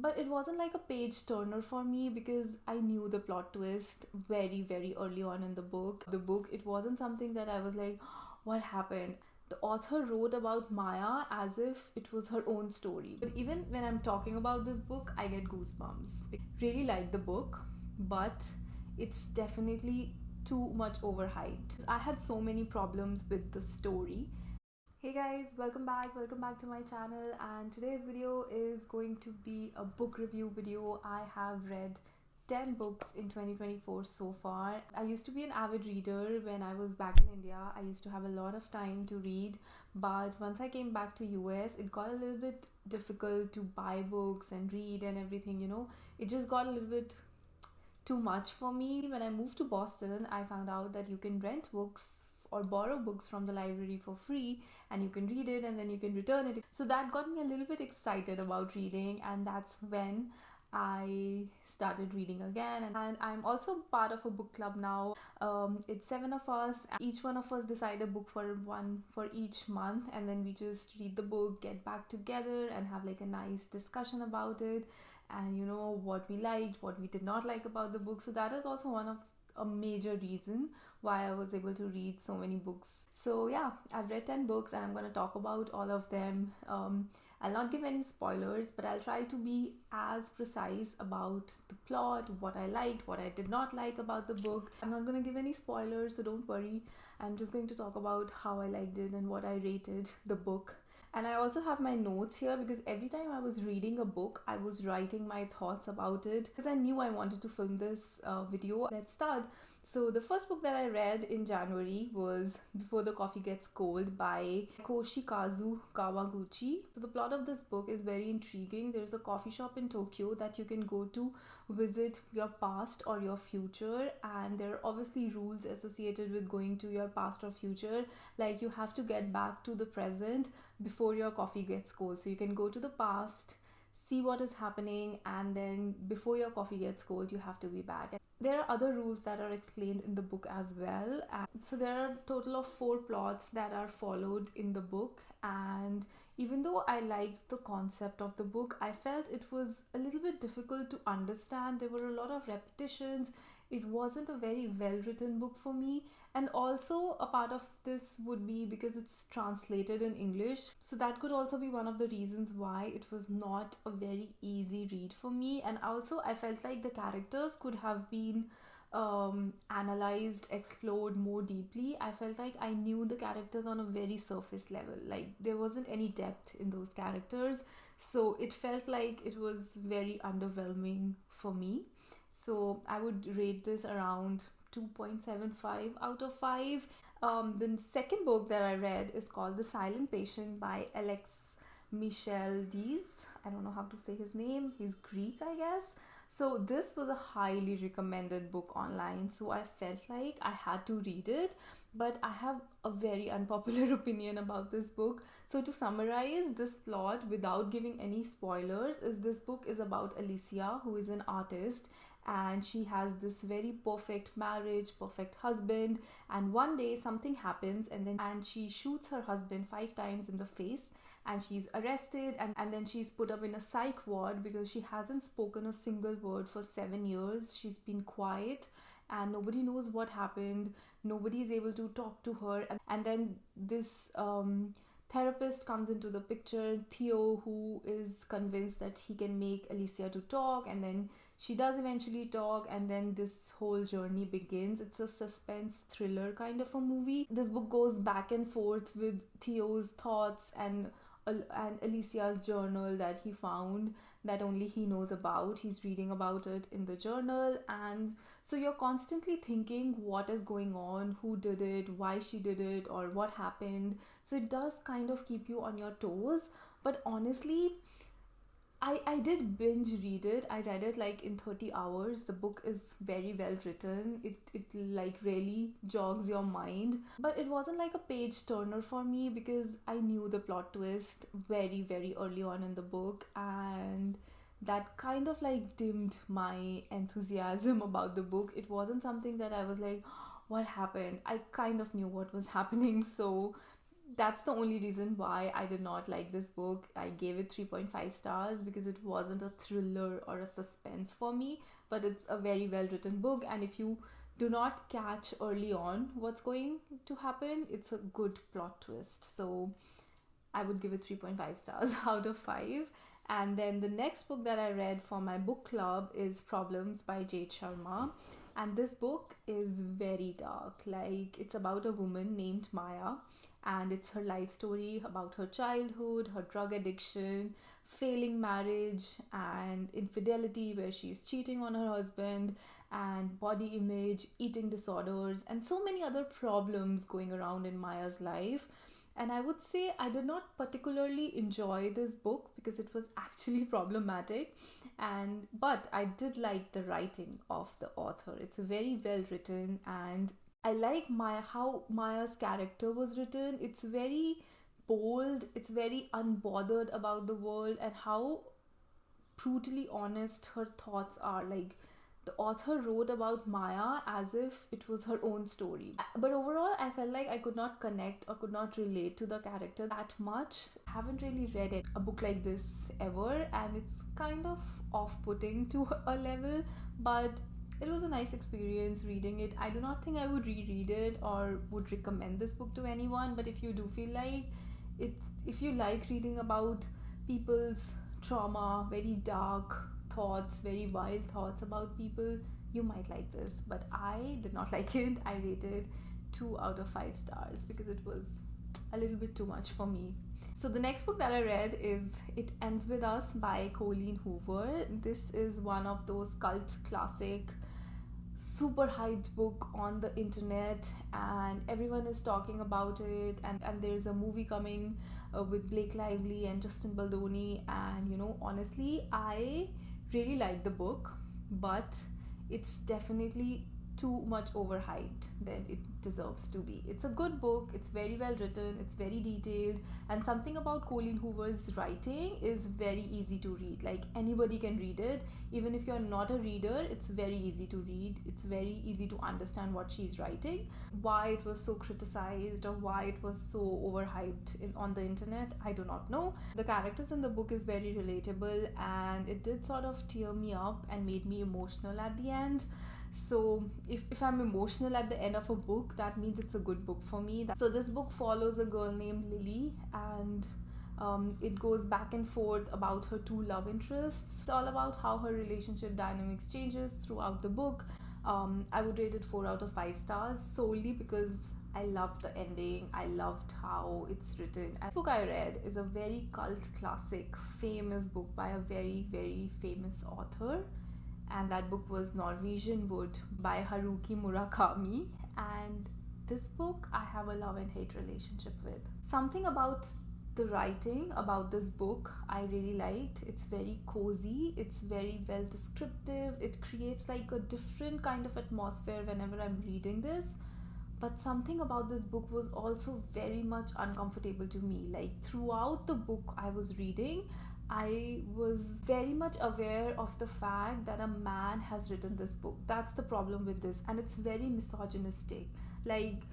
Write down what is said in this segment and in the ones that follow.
But it wasn't like a page turner for me because I knew the plot twist very, very early on in the book. It wasn't something that I was like, what happened? The author wrote about Maya as if it was her own story. But even when I'm talking about this book, I get goosebumps. Really like the book, but it's definitely too much overhyped. I had so many problems with the story. Hey guys, welcome back to my channel, and today's video is going to be a book review video. I have read 10 books in 2024 so far. I used to be an avid reader when I was back in India. I used to have a lot of time to read, but once I came back to US, it got a little bit difficult to buy books and read and everything, It just got a little bit too much for me. When I moved to Boston, I found out that you can rent books or borrow books from the library for free, and you can read it and then you can return it. So that got me a little bit excited about reading, and that's when I started reading again. And I'm also part of a book club now. It's 7 of us, and each one of us decide a book for each month, and then we just read the book, get back together and have like a nice discussion about it, and what we liked, what we did not like about the book. So that is also one of a major reason why I was able to read so many books. So yeah, I've read 10 books and I'm going to talk about all of them. I'll not give any spoilers, but I'll try to be as precise about the plot, what I liked, what I did not like about the book. I'm not going to give any spoilers, so don't worry. I'm just going to talk about how I liked it and what I rated the book. And I also have my notes here because every time I was reading a book, I was writing my thoughts about it because I knew I wanted to film this video. Let's start. So the first book that I read in January was Before the Coffee Gets Cold by Koshikazu Kawaguchi. So the plot of this book is very intriguing. There's a coffee shop in Tokyo that you can go to visit your past or your future, and there are obviously rules associated with going to your past or future. Like you have to get back to the present before your coffee gets cold. So you can go to the past, see what is happening, and then before your coffee gets cold, you have to be back. There are other rules that are explained in the book as well. So there are a total of 4 plots that are followed in the book, and even though I liked the concept of the book, I felt it was a little bit difficult to understand. There were a lot of repetitions. It wasn't a very well written book for me, and also a part of this would be because it's translated in English, so that could also be one of the reasons why it was not a very easy read for me. And also I felt like the characters could have been analyzed, explored more deeply. I felt like I knew the characters on a very surface level, like there wasn't any depth in those characters, so it felt like it was very underwhelming for me. So I would rate this around 2.75 out of 5. The second book that I read is called The Silent Patient by Alex Michel Dees. I don't know how to say his name. He's Greek, I guess. So this was a highly recommended book online, so I felt like I had to read it. But I have a very unpopular opinion about this book. So to summarize this plot without giving any spoilers, is this book is about Alicia, who is an artist, and she has this very perfect marriage, perfect husband, and one day something happens, and she shoots her husband 5 times in the face, and she's arrested, and then she's put up in a psych ward because she hasn't spoken a single word for 7 years. She's been quiet and nobody knows what happened. Nobody is able to talk to her, and then this therapist comes into the picture, Theo, who is convinced that he can make Alicia to talk, and then she does eventually talk, and then this whole journey begins. It's a suspense thriller kind of a movie. This book goes back and forth with Theo's thoughts and Alicia's journal that he found that only he knows about. He's reading about it in the journal, and so you're constantly thinking what is going on, who did it, why she did it, or what happened. So it does kind of keep you on your toes. But honestly, I did binge read it. I read it like in 30 hours. The book is very well written. It like really jogs your mind. But it wasn't like a page turner for me because I knew the plot twist very, very early on in the book, and that kind of like dimmed my enthusiasm about the book. It wasn't something that I was like, what happened? I kind of knew what was happening. So that's the only reason why I did not like this book. I gave it 3.5 stars because it wasn't a thriller or a suspense for me, but it's a very well written book. And if you do not catch early on what's going to happen, it's a good plot twist. So I would give it 3.5 stars out of 5. And then the next book that I read for my book club is Problems by Jade Sharma. And this book is very dark. Like, it's about a woman named Maya, and it's her life story about her childhood, her drug addiction, failing marriage, and infidelity, where she's cheating on her husband, and body image, eating disorders, and so many other problems going around in Maya's life. And I would say I did not particularly enjoy this book because it was actually problematic, and but I did like the writing of the author. It's very well written, and I like how Maya's character was written. It's very bold, it's very unbothered about the world, and how brutally honest her thoughts are. Like, the author wrote about Maya as if it was her own story. But overall, I felt like I could not connect or could not relate to the character that much. I haven't really read a book like this ever, and it's kind of off-putting to a level, but it was a nice experience reading it. I do not think I would reread it or would recommend this book to anyone, but if you do feel like it, if you like reading about people's trauma, very dark thoughts, very wild thoughts about people, you might like this. But I did not like it. I rated 2 out of 5 stars because it was a little bit too much for me. So the next book that I read is It Ends With Us by Colleen Hoover. This is one of those cult classic, super hyped book on the internet, and everyone is talking about it, and there's a movie coming with Blake Lively and Justin Baldoni, and honestly, I really like the book, but it's definitely too much overhyped than it deserves to be. It's a good book, it's very well written, it's very detailed, and something about Colleen Hoover's writing is very easy to read. Like, anybody can read it. Even if you're not a reader, it's very easy to read. It's very easy to understand what she's writing. Why it was so criticized or why it was so overhyped on the internet, I do not know. The characters in the book is very relatable, and it did sort of tear me up and made me emotional at the end. So if I'm emotional at the end of a book, that means it's a good book for me. So this book follows a girl named Lily, and it goes back and forth about her 2 love interests. It's all about how her relationship dynamics changes throughout the book. I would rate it 4 out of 5 stars solely because I loved the ending. I loved how it's written. And the book I read is a very cult classic, famous book by a very, very famous author. And that book was Norwegian Wood by Haruki Murakami. And this book I have a love and hate relationship with. Something about the writing about this book I really liked. It's very cozy, it's very well descriptive, it creates like a different kind of atmosphere whenever I'm reading this. But something about this book was also very much uncomfortable to me. Like, throughout the book I was reading, I was very much aware of the fact that a man has written this book. That's the problem with this, and it's very misogynistic. Like,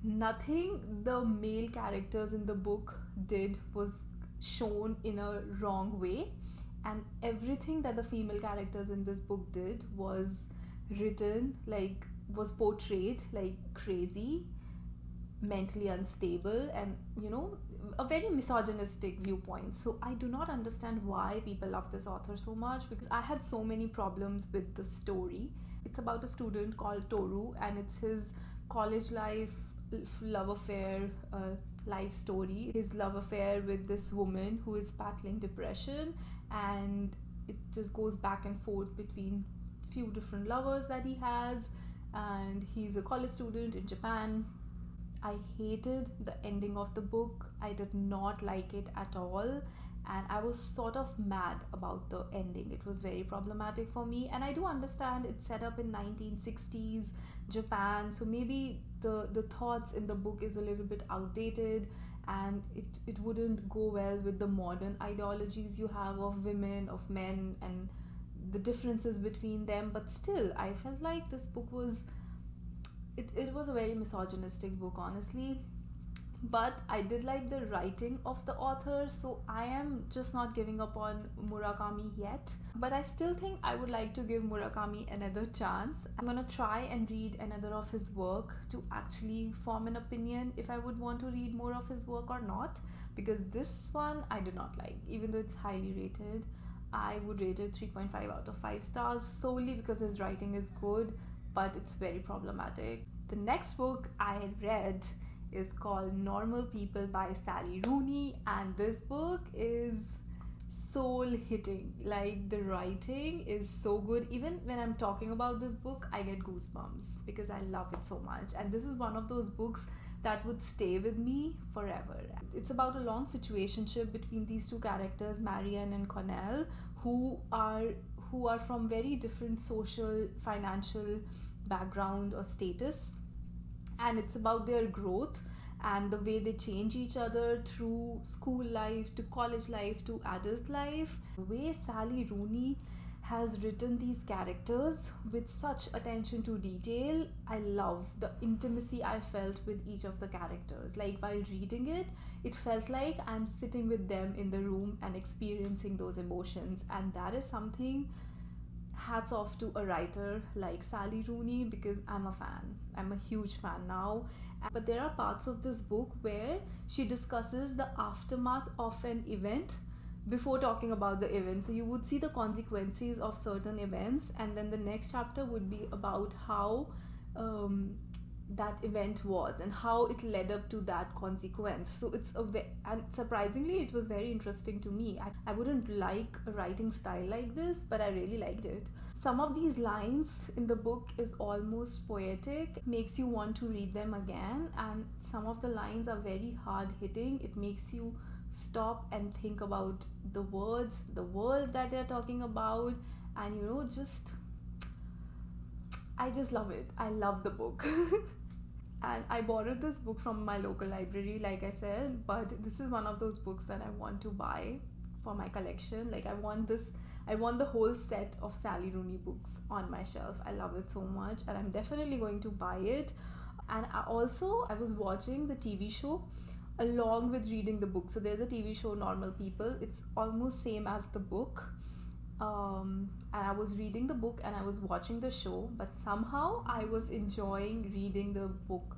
nothing the male characters in the book did was shown in a wrong way, and everything that the female characters in this book did was written, like, was portrayed like crazy, mentally unstable, and a very misogynistic viewpoint. So I do not understand why people love this author so much, because I had so many problems with the story. It's about a student called Toru, and it's his college life, love affair, life story. His love affair with this woman who is battling depression, and it just goes back and forth between few different lovers that he has, and he's a college student in Japan. I hated the ending of the book. I did not like it at all, and I was sort of mad about the ending. It was very problematic for me, and I do understand it's set up in 1960s Japan, so maybe the thoughts in the book is a little bit outdated, and it wouldn't go well with the modern ideologies you have of women, of men, and the differences between them. But still, I felt like this book was it was a very misogynistic book, honestly. but I did like the writing of the author, so I am just not giving up on Murakami yet. But I still think I would like to give Murakami another chance. I'm gonna try and read another of his work to actually form an opinion if I would want to read more of his work or not, because this one I did not like, even though it's highly rated. I would rate it 3.5 out of 5 stars solely because his writing is good, but it's very problematic. The next book I read is called Normal People by Sally Rooney, and this book is soul hitting. Like, the writing is so good. Even when I'm talking about this book, I get goosebumps because I love it so much. And this is one of those books that would stay with me forever. It's about a long situationship between these two characters, Marianne and Connell, who are from very different social, financial background or status, and it's about their growth and the way they change each other through school life to college life to adult life. The way Sally Rooney has written these characters with such attention to detail, I love the intimacy I felt with each of the characters. Like, while reading it, it felt like I'm sitting with them in the room and experiencing those emotions, and that is something, hats off to a writer like Sally Rooney, because I'm a fan. I'm a huge fan now. But there are parts of this book where she discusses the aftermath of an event before talking about the event. So you would see the consequences of certain events, and then the next chapter would be about how that event was and how it led up to that consequence. So and surprisingly, it was very interesting to me. I wouldn't like a writing style like this, but I really liked it. Some of these lines in the book is almost poetic, makes you want to read them again, and some of the lines are very hard hitting. It makes you stop and think about the words, the world that they're talking about, and I just love it. I love the book. And I borrowed this book from my local library, like I said, but this is one of those books that I want to buy for my collection. Like, I want the whole set of Sally Rooney books on my shelf. I love it so much, and I'm definitely going to buy it. And I was watching the TV show along with reading the book. So there's a TV show, Normal People. It's almost same as the book. And I was reading the book and I was watching the show, but somehow I was enjoying reading the book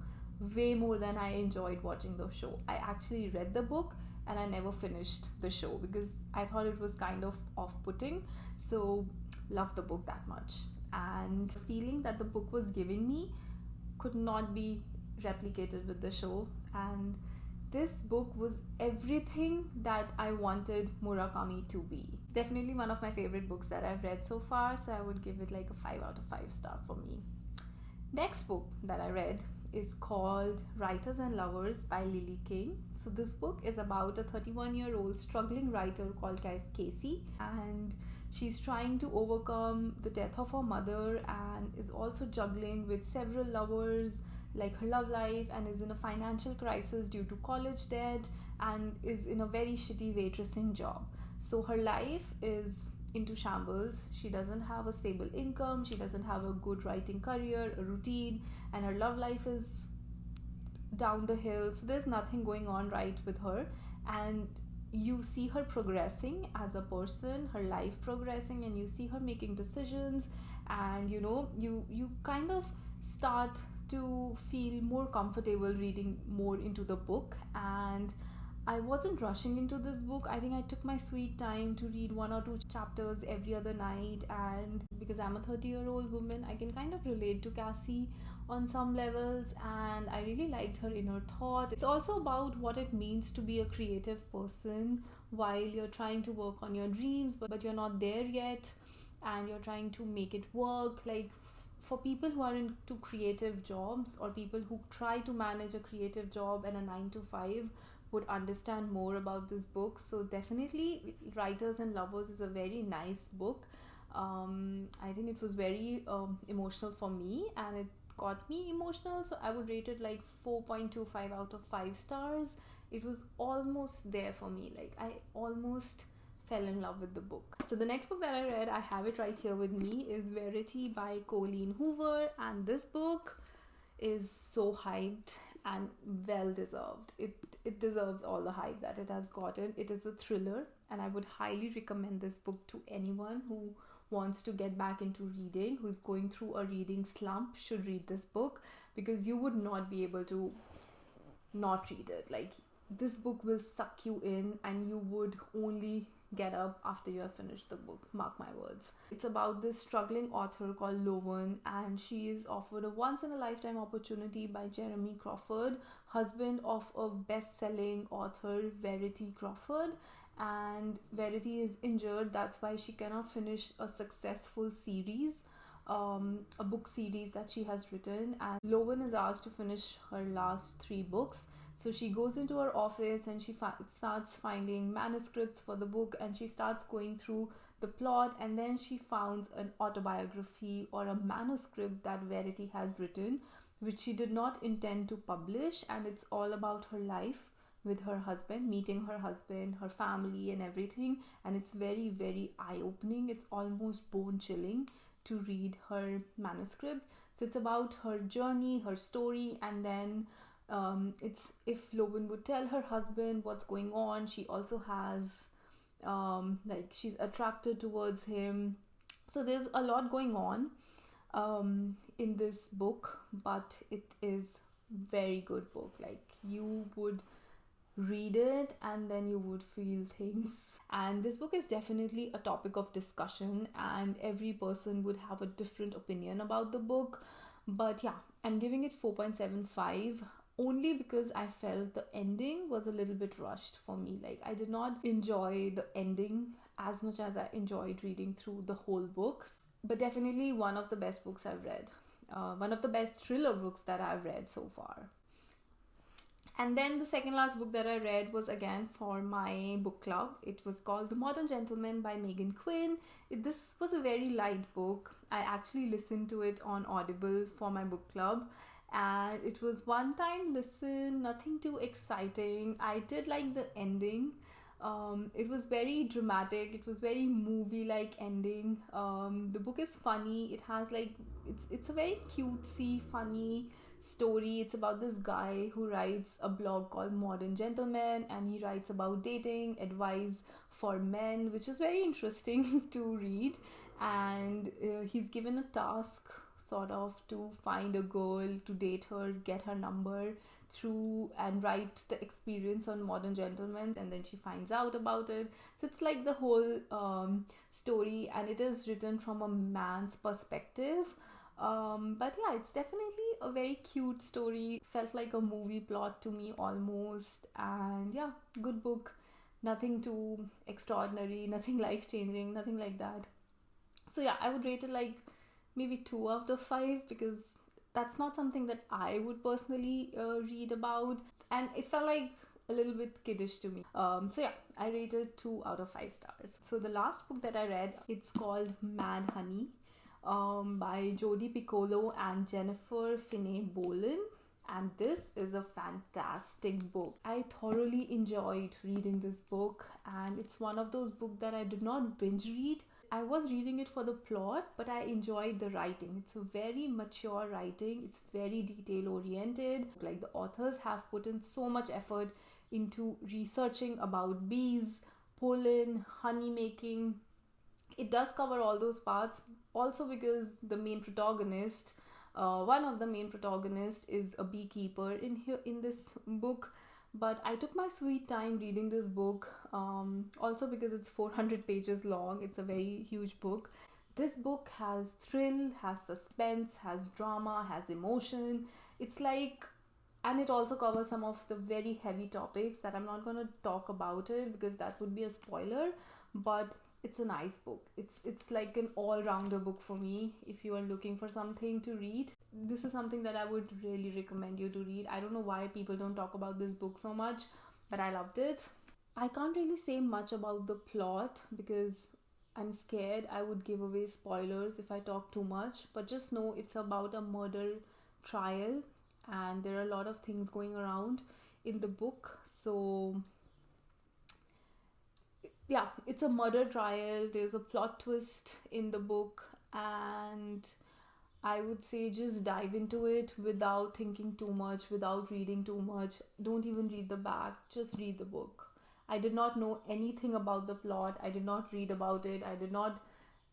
way more than I enjoyed watching the show. I actually read the book and I never finished the show because I thought it was kind of off-putting. So loved the book that much, and the feeling that the book was giving me could not be replicated with the show. And this book was everything that I wanted Murakami to be. Definitely one of my favorite books that I've read so far, so I would give it like a 5 out of 5 star for me. Next book that I read is called Writers and Lovers by Lily King. So this book is about a 31-year-old struggling writer called Casey, and she's trying to overcome the death of her mother and is also juggling with several lovers, like her love life, and is in a financial crisis due to college debt and is in a very shitty waitressing job. So her life is into shambles. She doesn't have a stable income, she doesn't have a good writing career, a routine, and her love life is down the hill. So there's nothing going on right with her, and you see her progressing as a person, her life progressing, and you see her making decisions, and you kind of start to feel more comfortable reading more into the book. And I wasn't rushing into this book. I think I took my sweet time to read 1 or 2 chapters every other night, and because I'm a 30-year-old woman, I can kind of relate to Cassie on some levels, and I really liked her inner thought. It's also about what it means to be a creative person while you're trying to work on your dreams, but you're not there yet, and you're trying to make it work. Like, for people who are into creative jobs, or people who try to manage a creative job and a 9 to 5, would understand more about this book. So definitely Writers and Lovers is a very nice book. I think it was very emotional for me, and it got me emotional, so I would rate it like 4.25 out of 5 stars. It was almost there for me. Like, I almost fell in love with the book. So the next book that I read, I have it right here with me, is Verity by Colleen Hoover, and this book is so hyped. and well deserved. It deserves all the hype that it has gotten. It is a thriller, and I would highly recommend this book to anyone who wants to get back into reading, who's going through a reading slump, should read this book, because you would not be able to not read it. Like, this book will suck you in and you would only get up after you have finished the book, mark my words. It's about this struggling author called Lowen, and she is offered a once in a lifetime opportunity by Jeremy Crawford, husband of a best-selling author Verity Crawford. And Verity is injured, that's why she cannot finish a successful series, a book series that she has written, and Lowen is asked to finish her last 3 books. So she goes into her office and she starts finding manuscripts for the book, and she starts going through the plot, and then she finds an autobiography or a manuscript that Verity has written, which she did not intend to publish, and it's all about her life with her husband, meeting her husband, her family and everything, and it's very, very eye-opening. It's almost bone-chilling to read her manuscript. So it's about her journey, her story, and then it's if Lowen would tell her husband what's going on. She also has she's attracted towards him. So there's a lot going on in this book, but it is very good book. Like, you would read it and then you would feel things. And this book is definitely a topic of discussion, and every person would have a different opinion about the book. But yeah, I'm giving it 4.75, only because I felt the ending was a little bit rushed for me. Like, I did not enjoy the ending as much as I enjoyed reading through the whole books. But definitely one of the best books I've read. One of the best thriller books that I've read so far. And then the second last book that I read was again for my book club. It was called The Modern Gentleman by Megan Quinn. This was a very light book. I actually listened to it on Audible for my book club, and it was one time listen, nothing too exciting. I did like the ending. It was very dramatic. It was very movie-like ending. The book is funny. It has it's a very cutesy, funny story. It's about this guy who writes a blog called Modern Gentleman, and he writes about dating advice for men, which is very interesting to read. And he's given a task sort of to find a girl, to date her, get her number through, and write the experience on Modern Gentleman, and then she finds out about it. So it's like the whole story, and it is written from a man's perspective. But yeah, it's definitely a very cute story. Felt like a movie plot to me almost. And yeah, good book. Nothing too extraordinary, nothing life-changing, nothing like that. So yeah, I would rate it like maybe 2 out of 5, because that's not something that I would personally read about. And it felt like a little bit kiddish to me. So yeah, I rated 2 out of 5 stars. So the last book that I read, it's called Mad Honey, by Jodi Piccolo and Jennifer Finney Bolin. And this is a fantastic book. I thoroughly enjoyed reading this book, and it's one of those books that I did not binge read. I was reading it for the plot, but I enjoyed the writing. It's a very mature writing. It's very detail oriented. Like, the authors have put in so much effort into researching about bees, pollen, honey making. It does cover all those parts. Also because the main protagonist, one of the main protagonists, is a beekeeper in this book. But I took my sweet time reading this book, also because it's 400 pages long. It's a very huge book. This book has thrill, has suspense, has drama, has emotion. It's like, and it also covers some of the very heavy topics that I'm not going to talk about it because that would be a spoiler. But it's a nice book. It's like an all-rounder book for me. If you are looking for something to read, this is something that I would really recommend you to read. I don't know why people don't talk about this book so much, but I loved it. I can't really say much about the plot because I'm scared I would give away spoilers if I talk too much. But just know it's about a murder trial, and there are a lot of things going around in the book. So yeah, it's a murder trial. There's a plot twist in the book, and I would say just dive into it without thinking too much, without reading too much. Don't even read the back, just read the book. I did not know anything about the plot. I did not read about it.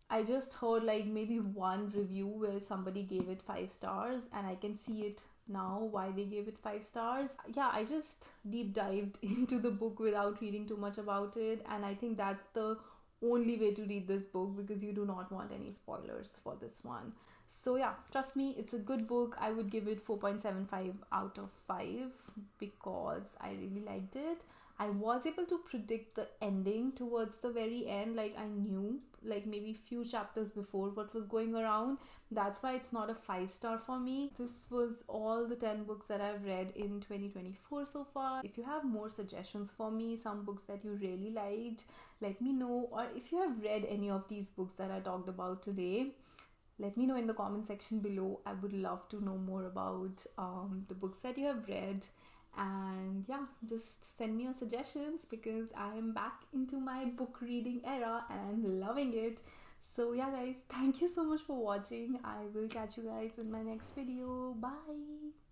I just heard like maybe one review where somebody gave it 5 stars, and I can see it now why they gave it 5 stars. Yeah, I just deep dived into the book without reading too much about it, and I think that's the only way to read this book because you do not want any spoilers for this one. So yeah, trust me, it's a good book. I would give it 4.75 out of 5 because I really liked it. I was able to predict the ending towards the very end. Like I knew like maybe few chapters before what was going around. That's why it's not a 5 star for me. This was all the 10 books that I've read in 2024 so far. If you have more suggestions for me, some books that you really liked, let me know. Or if you have read any of these books that I talked about today, let me know in the comment section below. I would love to know more about the books that you have read. And yeah, just send me your suggestions because I am back into my book reading era and I'm loving it. So yeah guys, thank you so much for watching. I will catch you guys in my next video. Bye.